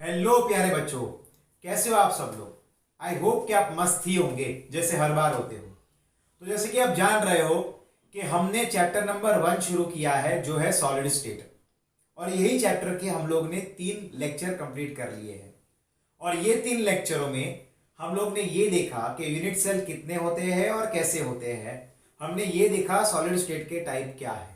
Hello प्यारे बच्चों, कैसे हो आप सब लोग। आई होप कि आप मस्त ही होंगे जैसे हर बार होते हो। तो जैसे कि आप जान रहे हो कि हमने चैप्टर नंबर 1 शुरू किया है जो है सॉलिड स्टेट, और यही चैप्टर के हम लोग ने 3 लेक्चर कंप्लीट कर लिए हैं। और ये 3 लेक्चरों में हम लोग ने ये देखा कि यूनिट सेल कितने होते हैं और कैसे होते हैं। हमने ये देखा सॉलिड स्टेट के टाइप क्या है।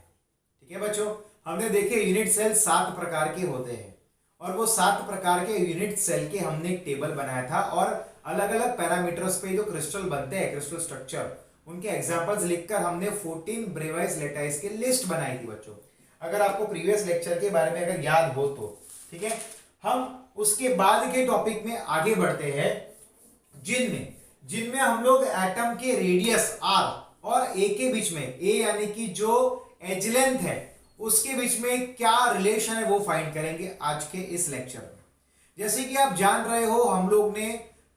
ठीक है बच्चों, हमने देखे यूनिट सेल 7 प्रकार के होते हैं, और वो 7 प्रकार के यूनिट सेल के हमने एक टेबल बनाया था, और अलग अलग पैरामीटर्स पे जो क्रिस्टल बनते हैं, क्रिस्टल स्ट्रक्चर, उनके एग्जांपल्स लिखकर हमने 14 ब्रेवाइज लेटाइज की लिस्ट बनाई थी बच्चों। अगर आपको प्रीवियस लेक्चर के बारे में अगर याद हो तो ठीक है। हम उसके बाद के टॉपिक में आगे बढ़ते हैं, जिनमें जिनमें हम लोग एटम के रेडियस आर और ए के बीच में, ए यानी कि जो एज लेंथ है उसके बीच में क्या रिलेशन है वो फाइंड करेंगे आज के इस लेक्चर में। जैसे कि आप जान रहे हो, हम लोग ने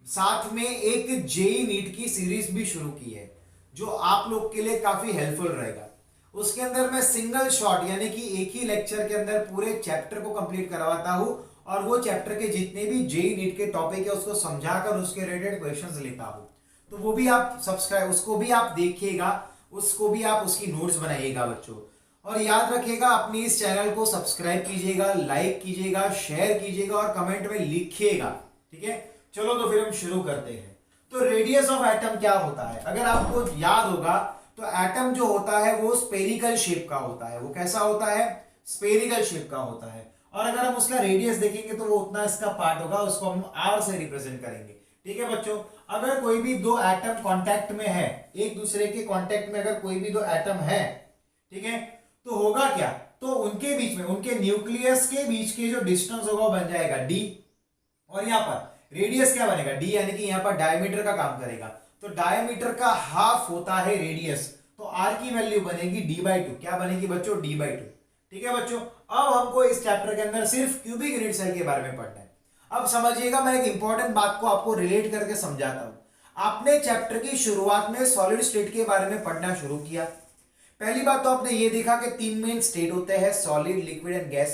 साथ में एक जेई नीट की सीरीज भी शुरू की है जो आप लोग के लिए काफी हेल्पफुल रहेगा। उसके अंदर मैं सिंगल शॉट यानी कि एक ही लेक्चर के अंदर पूरे चैप्टर को कंप्लीट करवाता हूं, और वो चैप्टर के जितने भी जेई नीट के टॉपिक है उसको समझाकर उसके रिलेटेड क्वेश्चंस लेता हूं। तो वो भी आप सब्सक्राइब, उसको भी आप देखिएगा, उसको भी आप उसकी नोट्स बनाइएगा बच्चों। और याद रखिएगा, अपनी इस चैनल को सब्सक्राइब कीजिएगा, लाइक कीजिएगा, शेयर कीजिएगा और कमेंट में लिखिएगा। ठीक है, चलो तो फिर हम शुरू करते हैं। तो रेडियस ऑफ एटम क्या होता है, अगर आपको याद होगा तो एटम जो होता है वो स्पेरिकल शेप का होता है। वो कैसा होता है? स्पेरिकल शेप का होता है। और अगर हम उसका रेडियस देखेंगे तो वो उतना इसका पार्ट होगा, उसको हम आर से रिप्रेजेंट करेंगे। ठीक है बच्चों, अगर कोई भी दो एटम कांटेक्ट में है, एक दूसरे के कांटेक्ट में अगर कोई भी दो एटम है, ठीक है, तो होगा क्या? तो उनके बीच में, उनके न्यूक्लियस के बीच के जो डिस्टेंस होगा वो बन जाएगा डी, और यहां पर रेडियस क्या बनेगा? डी, यानी कि यहां पर डायमीटर का काम करेगा। तो डायमीटर का हाफ होता है रेडियस, तो आर की वैल्यू बनेगी d/2। क्या बनेगी बच्चों? d/2। ठीक है बच्चों, अब हमको इस चैप्टर के अंदर सिर्फ क्यूबिक यूनिट सेल के बारे में पढ़ना है। अब समझिएगा, मैं एक इंपॉर्टेंट बात को आपको रिलेट करके समझाता हूं। आपने चैप्टर की शुरुआत में सॉलिड स्टेट के बारे में पढ़ना शुरू किया। पहली बात तो आपने ये देखा कि 3 मेन स्टेट होते हैं, सॉलिड, लिक्विड एंड गैस।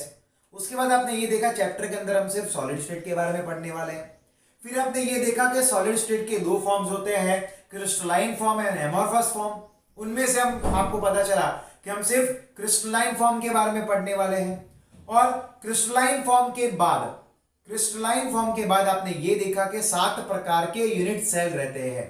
उसके बाद आपने ये देखा चैप्टर के अंदर हम सिर्फ सॉलिड स्टेट के बारे में पढ़ने वाले हैं। फिर आपने ये देखा कि सॉलिड स्टेट के 2 फॉर्म्स होते हैं, crystalline form and amorphous form. उनमें से हम आपको पता चला कि हम सिर्फ क्रिस्टलाइन फॉर्म के बारे में पढ़ने वाले हैं। और क्रिस्टलाइन फॉर्म के बाद आपने ये देखा कि 7 प्रकार के यूनिट सेल रहते हैं।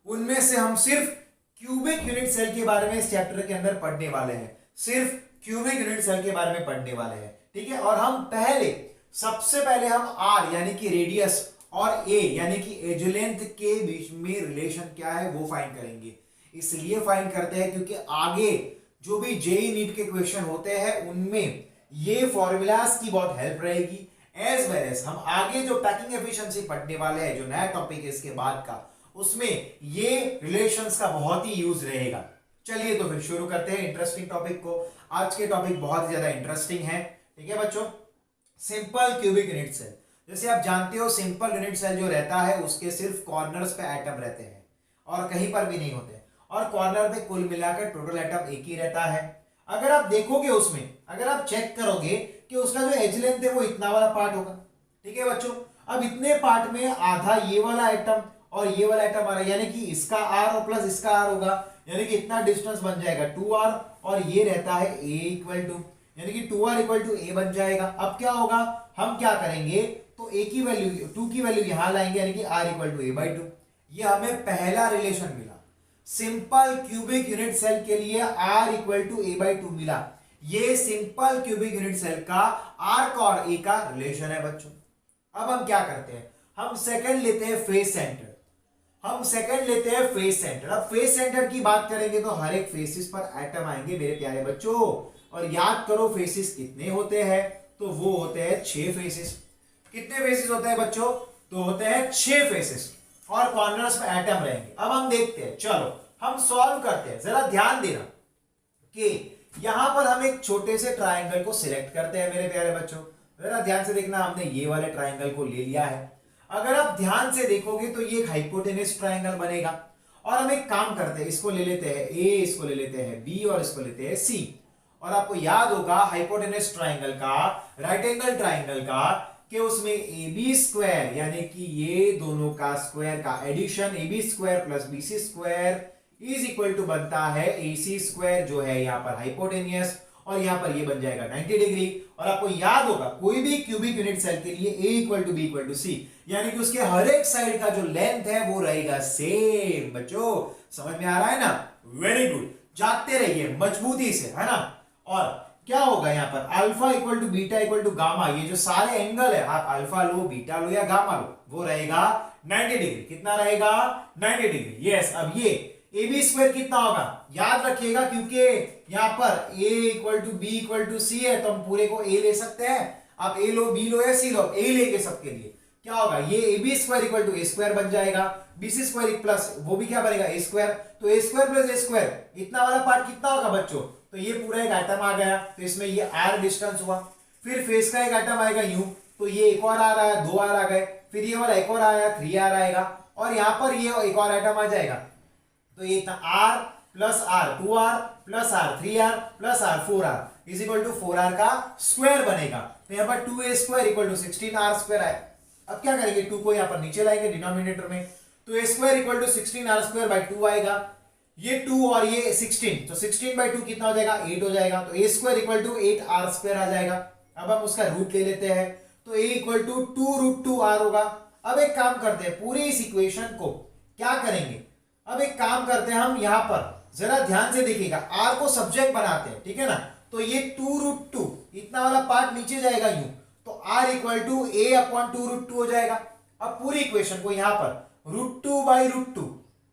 उनमें से हम सिर्फ क्यूबिक यूनिट सेल के बारे में इस चैप्टर के अंदर पढ़ने वाले हैं, सिर्फ क्यूबिक यूनिट सेल के बारे में पढ़ने वाले हैं। ठीक है, और हम सबसे पहले हम आर यानी कि रेडियस और ए यानी कि एज लेंथ के बीच में रिलेशन क्या है वो फाइंड करेंगे। इसलिए फाइंड करते हैं क्योंकि आगे जो भी जेई नीट के क्वेश्चन होते हैं उनमें ये फॉर्मूलाज की बहुत हेल्प रहेगी। एज वेल एज हम आगे जो पैकिंग एफिशिएंसी पढ़ने वाले हैं, जो नया टॉपिक है इसके बाद का, उसमें ये रिलेशंस का बहुत ही यूज रहेगा। चलिए तो फिर शुरू करते हैं इंटरेस्टिंग टॉपिक को। आज के टॉपिक बहुत ही ज्यादा इंटरेस्टिंग है। ठीक है बच्चों, सिंपल क्यूबिक यूनिट सेल। जैसे आप जानते हो, सिंपल यूनिट सेल जो रहता है उसके सिर्फ कॉर्नर्स पे एटम रहते हैं और कहीं पर भी नहीं होते, और कॉर्नर पे कुल मिलाकर टोटल एटम एक ही रहता है। अगर आप देखोगे उसमें, अगर आप चेक करोगे कि उसका जो एज लेंथ है वो इतना वाला पार्ट होगा। ठीक है बच्चों, अब इतने पार्ट में आधा ये वाला एटम और ये वाला एटम आ रहा है, यानी कि इसका आर और प्लस इसका आर होगा, यानी कि इतना डिस्टेंस बन जाएगा 2r, और ये रहता है a इक्वल टू, यानी कि 2r इक्वल टू a बन जाएगा। अब क्या होगा, हम क्या करेंगे, तो a की वैल्यू, 2 की वैल्यू यहां लाएंगे, यानी कि r इक्वल टू a/2। ये हमें पहला रिलेशन मिला। सिंपल क्यूबिक यूनिट सेल के लिए r इक्वल टू a/2 मिला। ये सिंपल क्यूबिक यूनिट सेल का r का और a का रिलेशन है बच्चों। अब हम क्या करते हैं, हम सेकंड लेते हैं फेस सेंटर। अब फेस सेंटर की बात करेंगे तो हर एक फेसिस पर एटम आएंगे मेरे प्यारे बच्चों। और याद करो फेसिस कितने होते हैं, तो वो होते हैं 6 फेसिस। कितने फेसिस होते हैं बच्चों? तो होते हैं 6 फेसिस, और कॉर्नर्स पे एटम रहेंगे। अब हम देखते हैं, चलो हम सॉल्व करते हैं। जरा ध्यान देना कि यहां पर हम एक छोटे से ट्राइंगल को सिलेक्ट करते हैं मेरे प्यारे बच्चों। जरा ध्यान से देखना, हमने ये वाले ट्राइंगल को ले लिया है। अगर आप ध्यान से देखोगे तो ये एक हाइपोटेनस ट्राइंगल बनेगा। और हम एक काम करते हैं, इसको ले लेते हैं ए, इसको ले लेते हैं बी और इसको लेते हैं सी। और आपको याद होगा हाइपोटेनस ट्राइंगल का, राइट एंगल ट्राइंगल का कि उसमें ए बी स्क्वायर यानी कि ये दोनों का स्क्वायर का addition A B square plus B C square is equal to बनता है ए सी स्क्वायर, जो है यहाँ पर हाइपोटेनियस, और यहाँ पर ये बन जाएगा 90 डिग्री। और आपको याद होगा कोई भी क्यूबिक यूनिट सेल के लिए A equal to B equal to C, यानी कि उसके हर एक साइड का जो लेंथ है वो रहेगा सेम। बच्चों समझ में आ रहा है ना? वेरी गुड, जाते रहिए मजबूती से, है ना। और क्या होगा यहाँ पर alpha equal to beta equal to gamma, ये जो सारे एंगल है आप अल्फा लो बीटा लो या गामा लो, वो रहेगा 90 डिग्री। कितना रहेगा? 90 डिग्री। यस, अब ये ए बी स्क्वायर कितना होगा याद रखिएगा, क्योंकि यहाँ पर A equal to B equal to C है तो हम पूरे को ए ले सकते हैं। आप ए लो बी लो या सी लो, ए लेके सबके लिए क्या होगा, ये A B square equal to A square बन जाएगा, बी सी स्क्वायर प्लस वो भी क्या बनेगा ए स्क्वायर, तो A square plus A square इतना वाला पार्ट कितना होगा बच्चों, तो ये पूरा एक आइटम आ गया, तो इसमें ये आर डिस्टेंस हुआ। फिर फेस का एक आइटम आएगा यूं, तो ये एक और आ रहा है, 2 आर आ गए, फिर ये वाला एक और आया 3 आर आएगा, और यहाँ पर ये एक और आइटम आ जाएगा, तो ये R plus R 2 R plus R 3 R plus R 4 R is equal to 4 R का स्क्वायर बनेगा। तो यहाँ पर 2a square equal to 16 R square आए। अब क्या करेंगे, 2 को यहाँ पर नीचे लाएंगे डिनोमिनेटर में, तो a square equal to 16 R square by 2 आएगा। ये 2 और ये 16, तो 16 बाई 2 कितना हो जाएगा 8 हो जाएगा, तो a square equal to 8 R square आ जाएगा। अब हम उसका रूट ले लेते हैं, तो a equal to 2 root 2 R होगा। अब एक काम करते हैं, पूरे इस इक्वेशन को क्या करेंगे, अब एक काम करते हैं हम यहाँ पर जरा ध्यान से देखिएगा, आर को सब्जेक्ट बनाते हैं, ठीक है ना। तो ये 2 रूट 2 इतना वाला पार्ट नीचे जाएगा यूं, तो R equal to A upon 2 root 2 हो जाएगा। अब पूरी इक्वेशन को यहाँ पर रूट 2 बाई रूट 2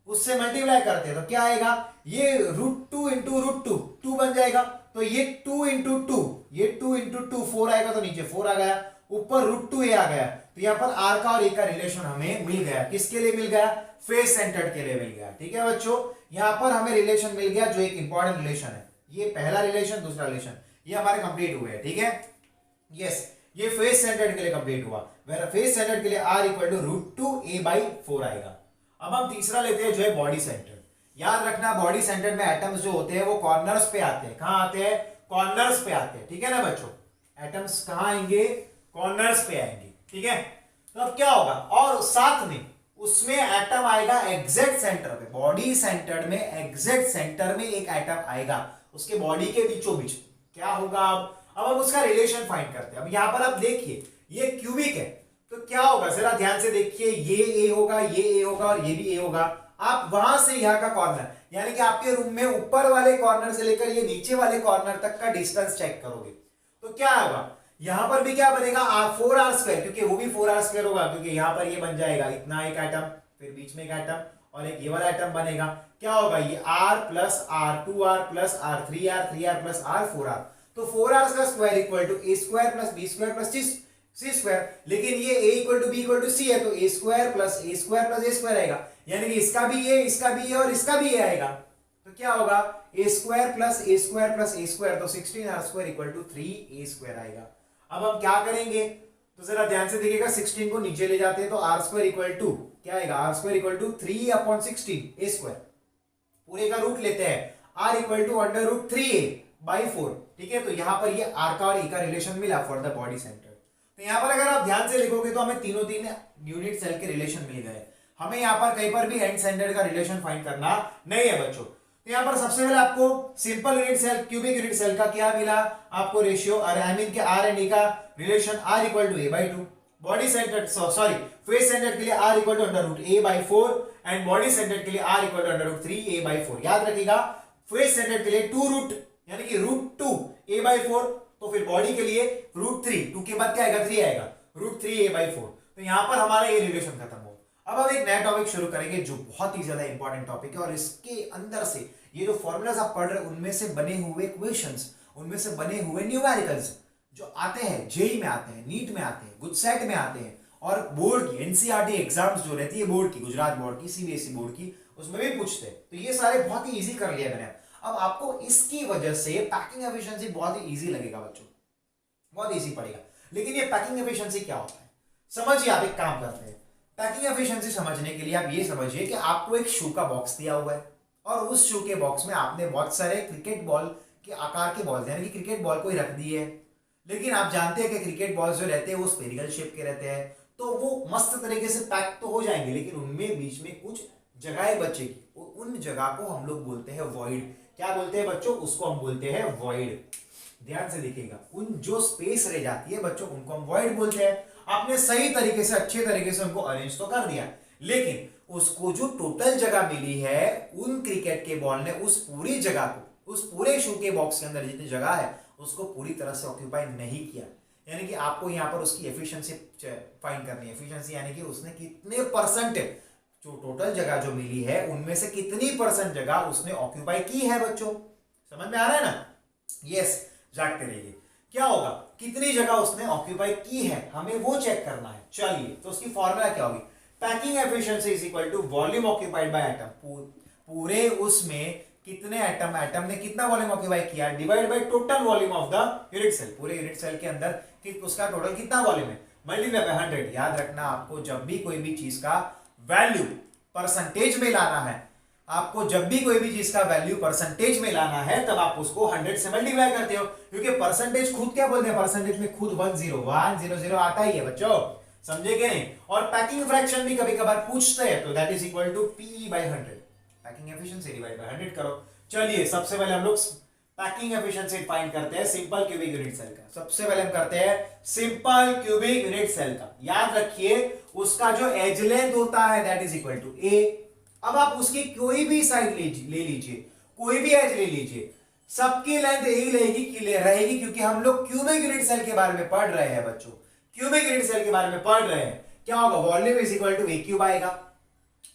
उससे मल्टीप्लाई करते हैं, तो क्या आएगा, ये रूट 2 इंटू रूट 2 2 बन जाएगा, तो ये 2 इंटू 2 ये 2 इंटू 2 4 आएगा, तो नीचे 4 आ गया, ऊपर रूट 2 ए आ गया। तो यहाँ पर आर का और ए का रिलेशन हमें मिल गया। किसके लिए मिल गया, फेस सेंटर्ड के लिए मिल गया। ठीक है बच्चों, यहाँ पर हमें रिलेशन मिल गया जो एक इंपॉर्टेंट रिलेशन है, ये पहला रिलेशन दूसरा रिलेशन ये हमारे कंप्लीट हुए हैं। ठीक है, यस, ये फेस सेंटर्ड के लिए कंप्लीट हुआ। वेर फेस सेंटर्ड के लिए R equal to root 2 A by 4 आएगा। अब हम तीसरा लेते हैं जो है बॉडी सेंटर्ड। याद रखना बॉडी सेंटर्ड में एटम्स जो होते हैं वो कॉर्नर्स पे आते हैं। कहां आते हैं, कॉर्नर्स पे आते हैं। ठीक है ना बच्चों, एटम्स कहां आएंगे, कॉर्नर्स पे आएंगे। ठीक है, तो अब क्या होगा, और साथ में उसमें एटम आएगा एग्जैक्ट सेंटर पे। बॉडी सेंटर्ड में एग्जैक्ट सेंटर में एक एटम आएगा, उसके बॉडी के बीचों बीच क्या होगा। अब हम उसका रिलेशन फाइंड करते हैं। अब यहां पर आप देखिए ये क्यूबिक है, तो क्या होगा जरा ध्यान से देखिए, ये ए होगा, ये ए होगा और ये भी ए होगा। आप वहां से यहां का कॉर्नर यानी कि आपके रूम में ऊपर वाले कॉर्नर से लेकर ये नीचे वाले कॉर्नर तक का डिस्टेंस चेक करोगे, तो क्या होगा, यहां पर भी क्या बनेगा 4 आर स्क्वायर, क्योंकि वो भी 4 आर स्क्वायर होगा, क्योंकि यहां पर ये बन जाएगा इतना एक एटम, फिर बीच में एक एटम और एक ये वाला एटम बनेगा। क्या होगा, ये R plus R 2 R plus R 3 R 3 R plus R 4 R, तो 4 आर का square equal to A square plus B square plus C square. लेकिन ये a equal to B equal to C है, तो A square plus A square आएगा, यानी कि इसका भी ये, इसका भी ये और इसका भी ये आएगा। तो क्या होगा, A square plus A square plus A square, तो 16 R square equal to 3 A square आएगा। अब हम क्या करेंगे, तो जरा ध्यान से देखिएगा, 16 को नीचे ले जाते हैं, तो आर स्क्वायर इक्वल टू क्या आएगा, R square equal to 3 upon 16 A square, पूरे का रूट लेते हैं, R equal to under root 3a by 4। ठीक है, तो यहां पर ये आर का और ए का रिलेशन मिला फॉर द बॉडी सेंटर। तो यहां पर अगर आप ध्यान से लिखोगे तो हमें तीनों तीन यूनिट सेल के रिलेशन मिल गए। हमें यहां पर कहीं पर भी एंड सेंटर्ड का रिलेशन फाइंड करना नहीं है बच्चों। तो यहां पर सबसे पहले आपको simple unit cell cubic unit cell का क्या मिला, आपको रेशियो और आई मीन के आर एंड ए का relation R equal to A by 2। Body centred sorry face centred के लिए R equal to under root A by 4 and body centred के लिए R equal to under root 3 A by 4। याद रखिएगा face centred के लिए 2 root यानी कि रूट 2 ए बाई 4, तो फिर बॉडी के लिए रूट 3, 2 के बाद क्या आएगा 3 आएगा, रूट 3 ए बाई 4। तो यहां पर हमारा ये रिलेशन खत्म हो। अब हम एक नया टॉपिक शुरू करेंगे जो बहुत ही ज्यादा इंपॉर्टेंट टॉपिक है, और इसके अंदर से ये जो फॉर्मूलाज आप पढ़ रहे हैं उनमें से बने हुए इक्वेशंस, उनमें से बने हुए न्यूमेरिकल्स जो आते हैं, जेई में आते हैं, नीट में आते हैं, गुजसेट में आते हैं, और बोर्ड की एनसीईआरटी एग्जाम्स जो रहती है बोर्ड की, गुजरात बोर्ड की, सीबीएसई बोर्ड की, उसमें भी पूछते हैं। तो ये सारे बहुत ही इजी कर लिया मैंने। अब आपको इसकी वजह से पैकिंग एफिशिएंसी बहुत ही इजी लगेगा बच्चों, बहुत इजी पड़ेगा। लेकिन ये पैकिंग एफिशिएंसी क्या होता है समझिए। आप एक काम करते हैं, पैकिंग एफिशिएंसी समझने के लिए आप ये समझिए कि आपको एक शू का बॉक्स दिया हुआ है, और उस शू के बॉक्स में आपने बहुत सारे क्रिकेट बॉल के आकार के बॉल यानी कि क्रिकेट बॉल को ही रख दी है। लेकिन आप जानते हैं कि क्रिकेट बॉल्स जो रहते हैं वो स्पेरिकल शेप के रहते हैं, तो वो मस्त तरीके से पैक तो हो जाएंगे, लेकिन उनमें बीच में कुछ जगह बचेगी, उन जगह को हम लोग बोलते हैं वॉइड। क्या बोलते हैं बच्चों? उसको हम बोलते हैं वॉइड। ध्यान से देखिएगा, उन जो स्पेस रह जाती है बच्चों उनको हम वॉइड बोलते हैं। आपने सही तरीके से अच्छे तरीके से उनको अरेंज तो कर दिया, लेकिन उसको जो टोटल जगह मिली है उन क्रिकेट के बॉल ने उस पूरी जगह को, उस पूरे शू के बॉक्स के अंदर जितनी जगह है उसको पूरी तरह से ऑक्यूपाई नहीं किया। यानी कि आपको यहाँ पर उसकी एफिशिएंसी फाइंड करनी है। एफिशिएंसी यानी कि उसने कितने परसेंट जो टोटल जगह जो मिली है उनमें से कितनी परसेंट जगह उसने ऑक्यूपाई की है बच्चों। समझ में आ रहा है ना? यस, जागते रहिए। क्या होगा? कितनी जगह उसने ऑक्यूपाई की है, हमें वो चेक करना है। चलिए, तो उसकी फॉर्मूला क्या होगी? Packing efficiency is equal to volume occupied by atom. पूरे उसमें कितने एटम, एटम ने कितना वॉल्यूम ऑक्यूपाई किया, divide by total volume of the unit cell. पूरे यूनिट सेल के अंदर कि उसका टोटल कितना वॉल्यूम है, मल्टीप्लाई बाय 100। याद रखना, आपको जब भी कोई भी चीज का वैल्यू परसेंटेज में लाना है, आपको जब भी कोई भी चीज का वैल्यू परसेंटेज में लाना है तब आप उसको 100 से मल्टीप्लाई करते हो, क्योंकि परसेंटेज खुद क्या बोलते हैं, परसेंटेज में खुद 100 आता ही है बच्चों। समझे कि नहीं? और पैकिंग फ्रैक्शन भी कभी कभार पूछते हैं, तो that is equal to P by 100। Packing efficiency divide by 100 करो। चलिए, सबसे पहले हम लोग पैकिंग एफिशिएंसी फाइंड करते हैं सिंपल क्यूबिक यूनिट सेल का। सबसे पहले हम करते हैं सिंपल क्यूबिक यूनिट सेल का। याद रखिए, उसका जो एज लेंथ होता है दैट इज इक्वल टू ए। अब आप उसकी कोई भी साइड ले लीजिए, कोई भी एज ले लीजिए, सबकी लेंथ यही रहेगी, क्योंकि हम लोग क्यूबिक यूनिट सेल के बारे में पढ़ रहे हैं बच्चों। क्यूबिक यूनिट सेल के बारे में पढ़ रहे हैं। क्या होगा? Volume is equal to A cube आएगा।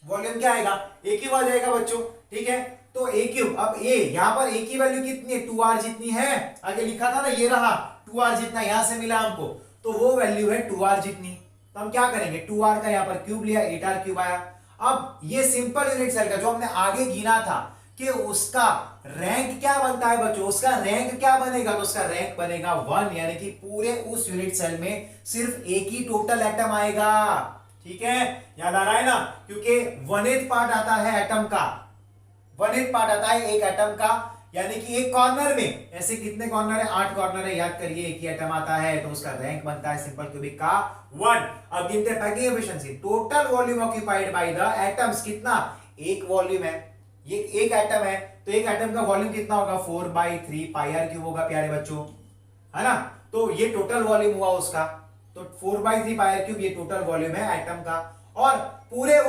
वॉल्यूम क्या आएगा? ए क्यूब आ जाएगा बच्चों। ठीक है, तो ए क्यूब, अब ए यहां पर ए की वैल्यू कितनी है, 2r जितनी है। आगे लिखा था ना, ये रहा 2r जितना, यहां से मिला हमको, तो वो वैल्यू है 2r जितनी। तो हम क्या करेंगे, 2r का यहां पर क्यूब लिया, 8r क्यूब आया। अब ये सिंपल यूनिट सेल का जो हमने आगे गिना था कि उसका रैंक क्या बनता है बच्चों, उसका रैंक क्या बनेगा, तो उसका रैंक बनेगा 1, यानी कि पूरे उस यूनिट सेल में सिर्फ एक ही टोटल एटम आएगा। ठीक है, याद आ रहा है ना? क्योंकि 1/8 पार्ट आता है एटम का, 1/8 पार्ट आता है एक एटम का, यानी कि एक कॉर्नर में, ऐसे कितने कॉर्नर है, 8 कॉर्नर है, याद करिए, एक ही एटम आता है, तो उसका रैंक बनता है सिंपल क्यूबिक का 1। अब गिनते हैं packing efficiency. Total volume occupied by the atoms कितना, एक वॉल्यूम है, ये एक एटम है, तो एक एटम का वॉल्यूम कितना होगा, 4/3 पाई आर क्यूब होगा प्यारे बच्चों, है ना? तो ये टोटल वॉल्यूम हुआ उसका, तो 4/3 पाई आर क्यूब ये टोटल वॉल्यूम है एटम का। और पूरे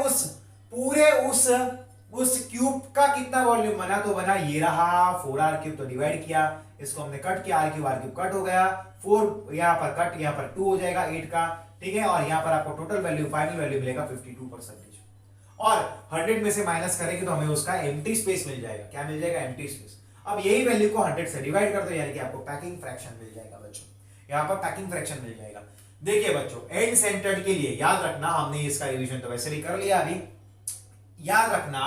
उस क्यूब का कितना वॉल्यूम बना, तो बना ये रहा 4r क्यूब। तो डिवाइड किया, इसको हमने कट किया, r क्यूब कट हो गया, 4 यहां पर कट, यहां पर 2 हो जाएगा 8 का। ठीक है, और यहां पर आपको टोटल वैल्यू, फाइनल वैल्यू मिलेगा 52%। और 100 में से माइनस करेंगे तो हमें उसका एम्प्टी स्पेस मिल जाएगा। क्या मिल जाएगा? Empty space. अब यही वैल्यू को 100 से डिवाइड कर दो, यानी कि आपको पैकिंग फ्रैक्शन मिल जाएगा बच्चों। यहां पर पैकिंग फ्रैक्शन मिल जाएगा। देखिए बच्चों, एंड सेंटर्ड के लिए याद रखना, हमने इसका रिवीजन तो वैसे भी कर लिया अभी। याद रखना,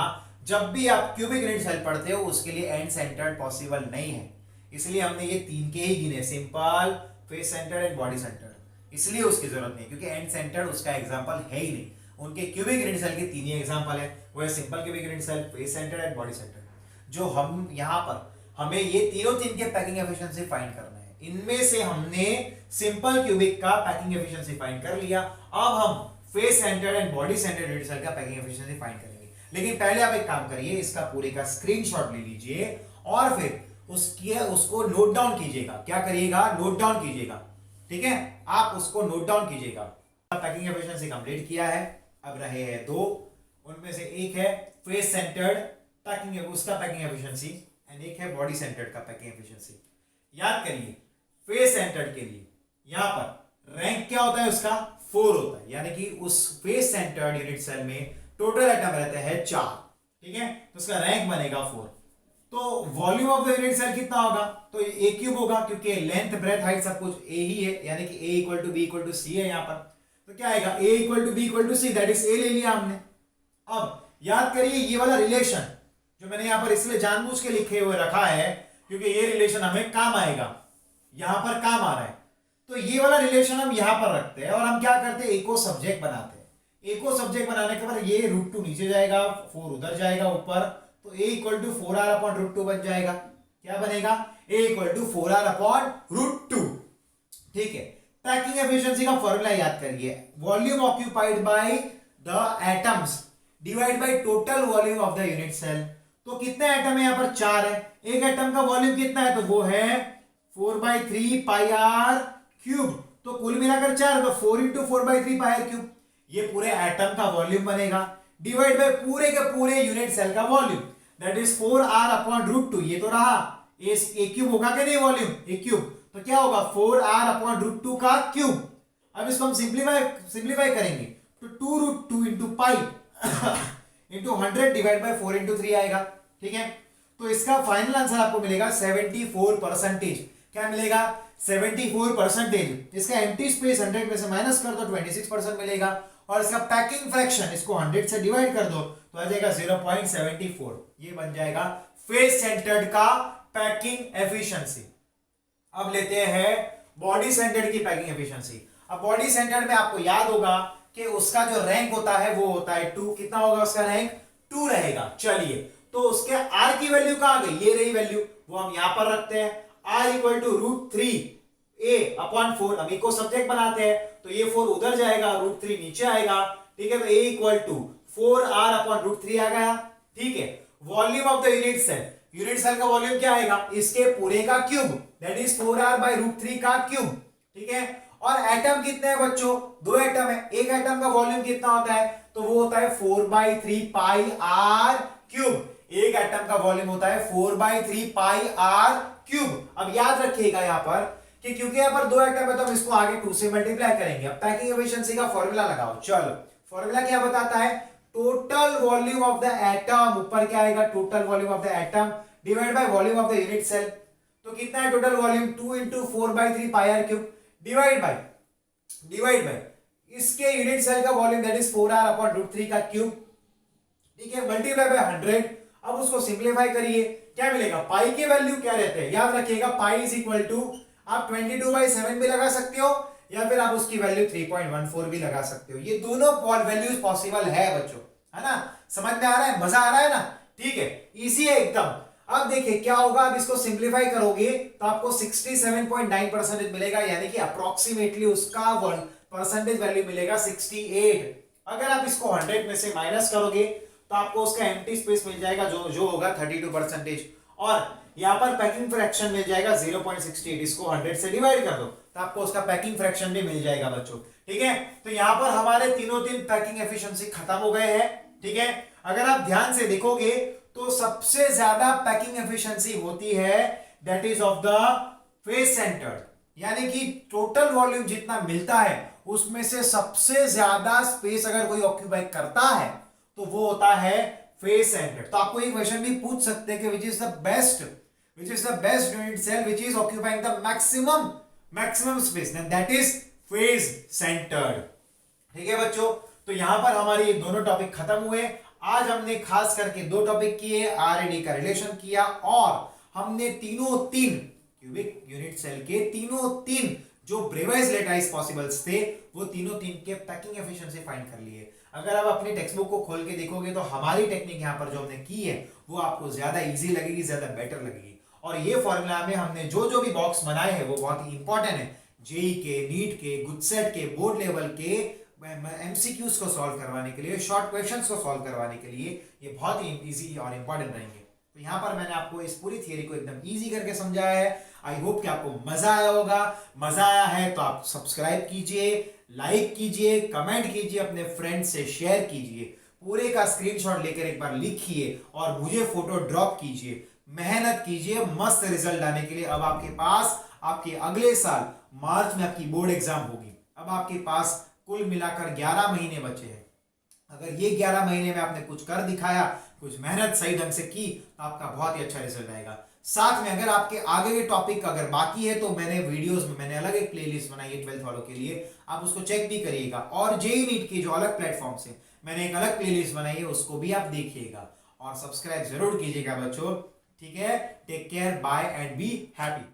जब भी आप क्यूबिक यूनिट सेल पढ़ते हो उसके लिए एंड सेंटर्ड पॉसिबल नहीं है, इसलिए हमने ये 3 के ही गिने, simple, face centred and body centred. इसलिए उसकी जरूरत नहीं, क्योंकि एंड सेंटर्ड उसका एग्जांपल है ही नहीं। उनके क्यूबिक यूनिट सेल के 3 ही एग्जांपल है, वो है simple cubic unit cell, face centred and body centred. जो हम यहां पर हमें ये तीनों के पैकिंग एफिशिएंसी फाइंड करना है। इनमें से हमने सिंपल क्यूबिक का पैकिंग एफिशिएंसी फाइंड कर लिया। अब हम face centred and body centred unit cell का पैकिंग एफिशिएंसी फाइंड करेंगे। लेकिन पहले आप एक काम करिए, इसका पूरे का स्क्रीनशॉट ले लीजिए और फिर उसको नोट डाउन कीजिएगा। क्या करिएगा? नोट डाउन कीजिएगा। ठीक है, आप उसको नोट डाउन कीजिएगा। पैकिंग एफिशिएंसी कंप्लीट किया है, अब रहे हैं 2, उनमें से एक है फेस सेंटर्ड पैकिंग, उसका पैकिंग एफिशिएंसी, एंड एक है बॉडी सेंटर्ड का पैकिंग एफिशिएंसी। याद करिए, फेस सेंटर्ड के लिए यहां पर रैंक क्या होता है उसका, 4 होता है, यानी कि उस फेस सेंटर्ड यूनिट सेल में टोटल एटम रहते हैं 4। ठीक है, तो उसका रैंक बनेगा 4। तो volume of the unit cell कितना होगा, तो ए क्यूब होगा, क्योंकि लेंथ ब्रेथ हाइट सब कुछ ए ही है, यानी कि A equal to B equal to C है यहां पर। तो क्या आएगा, A equal to B equal to C, that is A ले लिया हमने। अब याद करिए, ये वाला रिलेशन जो मैंने यहां पर इसलिए जानबूझ के लिखे हुए रखा है, क्योंकि ये रिलेशन हमें काम आएगा, यहां पर काम आ रहा है। तो ये वाला रिलेशन हम यहां पर रखते हैं और हम क्या करते हैं, ए को सब्जेक्ट बनाते हैं। ए को सब्जेक्ट बनाने के बाद ये √2 नीचे जाएगा, 4 उधर जाएगा ऊपर, तो a equal to 4r upon √2 बन जाएगा। क्या बनेगा, a equal to 4r upon √2। ठीक है। पैकिंग एफिशिएंसी का फॉर्मूला याद करिए, volume occupied by the atoms divide by total volume of the unit cell. तो कितने एटम है यहाँ पर, 4 है। एक एटम का वॉल्यूम कितना है, तो वो है 4/3 पाई आर क्यूब। तो कुल मिलाकर 4, तो 4 इंटू 4/3 पाई आर क्यूब, ये पूरे एटम का वॉल्यूम बनेगा, डिवाइड बाय पूरे के पूरे यूनिट सेल का volume, that is 4r upon √2। ये तो रहा ए क्यूब होगा कि नहीं, वॉल्यूम ए क्यूब, तो क्या होगा 4r अपॉन √2 का क्यूब। अब इसको हम सिंप्लीफाई करेंगे तो 2√2 into pi into 100 divide by 4 into 3 आएगा। ठीक है, तो इसका फाइनल आंसर आपको मिलेगा 74%। क्या मिलेगा, 74%। इसका एम्प्टी स्पेस 100 में से माइनस कर दो 26% मिलेगा, और इसका पैकिंग फ्रैक्शन इसको 100 से डिवाइड कर दो तो आ जाएगा 0.74। ये बन जाएगा फेस सेंटर्ड का पैकिंग एफिशिएंसी। अब लेते हैं बॉडी सेंटर्ड की पैकिंग एफिशिएंसी। अब बॉडी सेंटर्ड में आपको याद होगा कि उसका जो रैंक होता है वो होता है 2। कितना होगा उसका रैंक, 2 रहेगा। चलिए, तो उसके आर की वैल्यू कहां गई, ये रही वैल्यू, वो हम यहां पर रखते हैं, r equal to √3 a upon 4। हम को सब्जेक्ट बनाते हैं तो ये 4 उधर जाएगा, √3 नीचे आएगा। ठीक है, तो a equal to 4r upon √3 आ गया। ठीक है, volume of the unit cell, unit cell का वॉल्यूम क्या आएगा, इसके पूरे का cube, that is 4r bye √3 का क्यूब। ठीक है, और एटम कितने हैं बच्चों, 2 एटम है। एक एटम का वॉल्यूम कितना होता है, तो वो होता है 4/3 पाई आर क्यूब। एक एटम का वॉल्यूम होता है 4/3 पाई आर क्यूब। अब याद रखिएगा यहां पर कि क्योंकि यहां पर 2 एटम है तो हम इसको आगे 2 से मल्टीप्लाई करेंगे। अब पैकिंग एफिशिएंसी का फॉर्मूला लगाओ। चलो, फॉर्मूला क्या बताता है, total volume of the atom, ऊपर क्या आएगा, total volume of the atom divide by volume of the unit cell. तो कितना है total volume, 2 into 4/3 pi R cube divide by इसके यूनिट सेल का volume, that is 4r upon √3 का cube. ठीक है, मल्टीप्लाई बाय 100। अब उसको सिंप्लीफाई करिए, क्या मिलेगा, पाई के वैल्यू क्या रहते हैं, याद रखिएगा, पाई इज इक्वल टू आप 22/7 भी लगा सकते हो, या फिर आप उसकी वैल्यू 3.14 भी लगा सकते हो। ये दोनों वैल्यूज पॉसिबल है बच्चों, है ना, समझ में आ रहा है, मजा आ रहा है ना। ठीक है, इजी है एकदम। अब देखिए क्या होगा, अब इसको सिंप्लीफाई करोगे तो आपको 67.9% मिलेगा, यानी कि अप्रोक्सीमेटली उसका परसेंटेज वैल्यू मिलेगा 68। अगर आप इसको 100 में से माइनस करोगे तो आपको उसका एम्प्टी स्पेस मिल जाएगा जो होगा 32%, और यहां पर पैकिंग फ्रैक्शन मिल जाएगा 0.68। इसको 100 से डिवाइड कर दो तो आपको उसका पैकिंग फ्रैक्शन भी मिल जाएगा बच्चों। ठीक है, तो यहां पर हमारे तीन पैकिंग एफिशिएंसी खत्म हो गए हैं। ठीक है, अगर आप ध्यान से देखोगे तो सबसे ज्यादा पैकिंग एफिशिएंसी होती है that is of the face centred, यानी कि टोटल वॉल्यूम जितना मिलता है उसमें से सबसे ज्यादा स्पेस अगर कोई ऑक्यूपाई करता है तो वो होता है फेस सेंटर्ड। तो आपको एक क्वेश्चन भी पूछ सकते हैं कि which is the best unit cell which is occupying the maximum space, then that is face centred. ठीक है बच्चों, तो यहां पर हमारे ये दोनों टॉपिक खत्म हुए। आज हमने खास करके 2 टॉपिक किए, आरएडी का रिलेशन किया, और हमने तीनों क्यूबिक यूनिट सेल के तीन जो ब्रेवाइज लेटाइज पॉसिबल्स थे वो तीनों के पैकिंग एफिशिएंसी फाइंड कर लिए। अगर आप अपनी टेक्स्ट बुक को खोल के देखोगे तो हमारी टेक्निक यहाँ पर जो हमने की है वो आपको ज्यादा इजी लगेगी, ज्यादा बेटर लगेगी। और ये फॉर्मूला में हमने जो भी बॉक्स बनाए हैं वो बहुत ही इंपॉर्टेंट है, जेई के, नीट के, गुडसेट के, बोर्ड लेवल के एमसीक्यूज को सॉल्व करवाने के लिए, शॉर्ट क्वेश्चंस को सॉल्व करवाने के लिए ये बहुत ही इजी और इंपॉर्टेंट रहेंगे। तो यहाँ पर मैंने आपको इस पूरी थियरी को एकदम इजी करके समझाया है। आई होप कि आपको मजा आया होगा। मजा आया है तो आप सब्सक्राइब कीजिए, लाइक कीजिए, कमेंट कीजिए, अपने फ्रेंड्स से शेयर कीजिए, पूरे का स्क्रीनशॉट लेकर एक बार लिखिए और मुझे फोटो ड्रॉप कीजिए। मेहनत कीजिए मस्त रिजल्ट आने के लिए। अब आपके पास आपके अगले साल मार्च में आपकी बोर्ड एग्जाम होगी। अब आपके पास कुल मिलाकर 11 महीने बचे हैं। अगर ये 11 महीने में आपने कुछ कर दिखाया, कुछ मेहनत सही ढंग से की, तो आपका बहुत ही अच्छा रिजल्ट आएगा। साथ में अगर आपके आगे के टॉपिक अगर बाकी है तो मैंने अलग एक प्लेलिस्ट बनाई है 12th वालों के लिए, आप उसको चेक भी करिएगा। और जेईई नीट के जो अलग प्लेटफॉर्म से मैंने एक अलग प्लेलिस्ट बनाई है उसको भी आप देखिएगा और सब्सक्राइब जरूर कीजिएगा बच्चों। ठीक है, take care, bye and be happy.